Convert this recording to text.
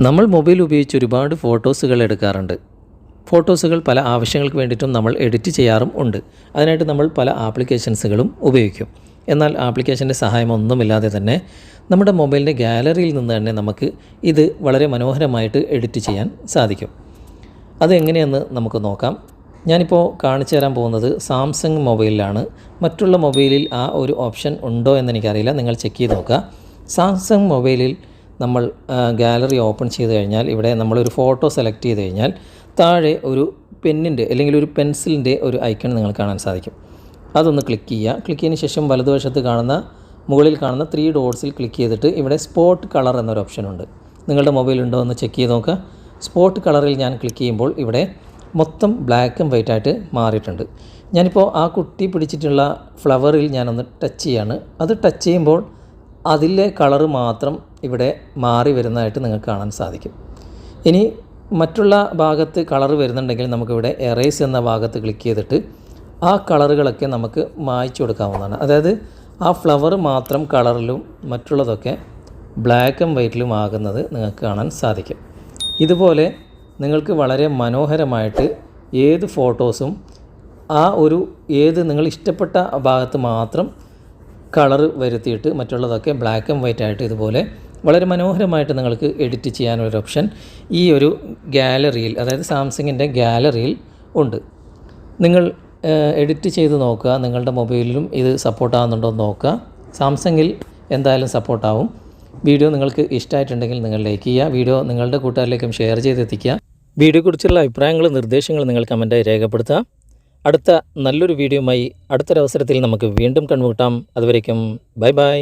നമ്മൾ മൊബൈൽ ഉപയോഗിച്ച് ഒരുപാട് ഫോട്ടോസുകൾ എടുക്കാറുണ്ട്. ഫോട്ടോസുകൾ പല ആവശ്യങ്ങൾക്ക് വേണ്ടിയിട്ടും നമ്മൾ എഡിറ്റ് ചെയ്യാറും ഉണ്ട്. അതിനായിട്ട് നമ്മൾ പല ആപ്ലിക്കേഷൻസുകളും ഉപയോഗിക്കും. എന്നാൽ ആപ്ലിക്കേഷൻ്റെ സഹായമൊന്നുമില്ലാതെ തന്നെ നമ്മുടെ മൊബൈലിൻ്റെ ഗാലറിയിൽ നിന്ന് തന്നെ നമുക്ക് ഇത് വളരെ മനോഹരമായിട്ട് എഡിറ്റ് ചെയ്യാൻ സാധിക്കും. അതെങ്ങനെയെന്ന് നമുക്ക് നോക്കാം. ഞാനിപ്പോൾ കാണിച്ചു തരാൻ പോകുന്നത് സാംസങ് മൊബൈലിലാണ്. മറ്റുള്ള മൊബൈലിൽ ആ ഒരു ഓപ്ഷൻ ഉണ്ടോ എന്നെനിക്കറിയില്ല. നിങ്ങൾ ചെക്ക് ചെയ്ത് നോക്കുക. സാംസങ് മൊബൈലിൽ നമ്മൾ ഗാലറി ഓപ്പൺ ചെയ്ത് കഴിഞ്ഞാൽ ഇവിടെ നമ്മളൊരു ഫോട്ടോ സെലക്ട് ചെയ്ത് കഴിഞ്ഞാൽ താഴെ ഒരു പെന്നിൻ്റെ അല്ലെങ്കിൽ ഒരു പെൻസിലിൻ്റെ ഒരു ഐക്കൺ നിങ്ങൾ കാണാൻ സാധിക്കും. അതൊന്ന് ക്ലിക്ക് ചെയ്യുക. ക്ലിക്ക് ചെയ്തതിന് ശേഷം വലതുവശത്ത് മുകളിൽ കാണുന്ന 3 ഡോട്ട്സിൽ ക്ലിക്ക് ചെയ്തിട്ട് ഇവിടെ സ്പോട്ട് കളർ എന്നൊരു ഓപ്ഷനുണ്ട്. നിങ്ങളുടെ മൊബൈൽ ഉണ്ടോ എന്ന് ചെക്ക് ചെയ്ത് നോക്കുക. സ്പോട്ട് കളറിൽ ഞാൻ ക്ലിക്ക് ചെയ്യുമ്പോൾ ഇവിടെ മൊത്തം ബ്ലാക്ക് ആൻഡ് വൈറ്റ് ആയിട്ട് മാറിയിട്ടുണ്ട്. ഞാനിപ്പോൾ ആ കുട്ടി പിടിച്ചിട്ടുള്ള ഫ്ലവറിൽ ഞാനൊന്ന് ടച്ച് ചെയ്യാണ്. അത് ടച്ച് ചെയ്യുമ്പോൾ അതിലെ കളറ് മാത്രം ഇവിടെ മാറി വരുന്നതായിട്ട് നിങ്ങൾക്ക് കാണാൻ സാധിക്കും. ഇനി മറ്റുള്ള ഭാഗത്ത് കളറ് വരുന്നുണ്ടെങ്കിൽ നമുക്കിവിടെ എറേസ് എന്ന ഭാഗത്ത് ക്ലിക്ക് ചെയ്തിട്ട് ആ കളറുകളൊക്കെ നമുക്ക് മായ്ച്ചു കൊടുക്കാവുന്നതാണ്. അതായത് ആ ഫ്ലവർ മാത്രം കളറിലും മറ്റുള്ളതൊക്കെ ബ്ലാക്ക് ആൻഡ് വൈറ്റിലും ആകുന്നത് നിങ്ങൾക്ക് കാണാൻ സാധിക്കും. ഇതുപോലെ നിങ്ങൾക്ക് വളരെ മനോഹരമായിട്ട് ഏത് ഫോട്ടോസും നിങ്ങൾ ഇഷ്ടപ്പെട്ട ഭാഗത്ത് മാത്രം കളർ വരുത്തിയിട്ട് മറ്റുള്ളതൊക്കെ ബ്ലാക്ക് ആൻഡ് വൈറ്റ് ആയിട്ട് ഇതുപോലെ വളരെ മനോഹരമായിട്ട് നിങ്ങൾക്ക് എഡിറ്റ് ചെയ്യാനൊരു ഓപ്ഷൻ ഈ ഒരു ഗാലറിയിൽ, അതായത് സാംസങ്ങിൻ്റെ ഗാലറിയിൽ ഉണ്ട്. നിങ്ങൾ എഡിറ്റ് ചെയ്ത് നോക്കുക. നിങ്ങളുടെ മൊബൈലിലും ഇത് സപ്പോർട്ടാകുന്നുണ്ടോ എന്ന് നോക്കുക. സാംസങ്ങിൽ എന്തായാലും സപ്പോർട്ടാവും. വീഡിയോ നിങ്ങൾക്ക് ഇഷ്ടമായിട്ടുണ്ടെങ്കിൽ നിങ്ങൾ ലൈക്ക് ചെയ്യുക. വീഡിയോ നിങ്ങളുടെ കൂട്ടുകാരിലേക്കും ഷെയർ ചെയ്തെത്തിക്കുക. വീഡിയോയെക്കുറിച്ചുള്ള അഭിപ്രായങ്ങളും നിർദ്ദേശങ്ങളും നിങ്ങൾ കമൻറ്റായി രേഖപ്പെടുത്തുക. അടുത്ത നല്ലൊരു വീഡിയോയുമായി അടുത്തൊരവസരത്തിൽ നമുക്ക് വീണ്ടും കണ്ടുമുട്ടാം. അതുവരേക്കും ബൈ ബൈ.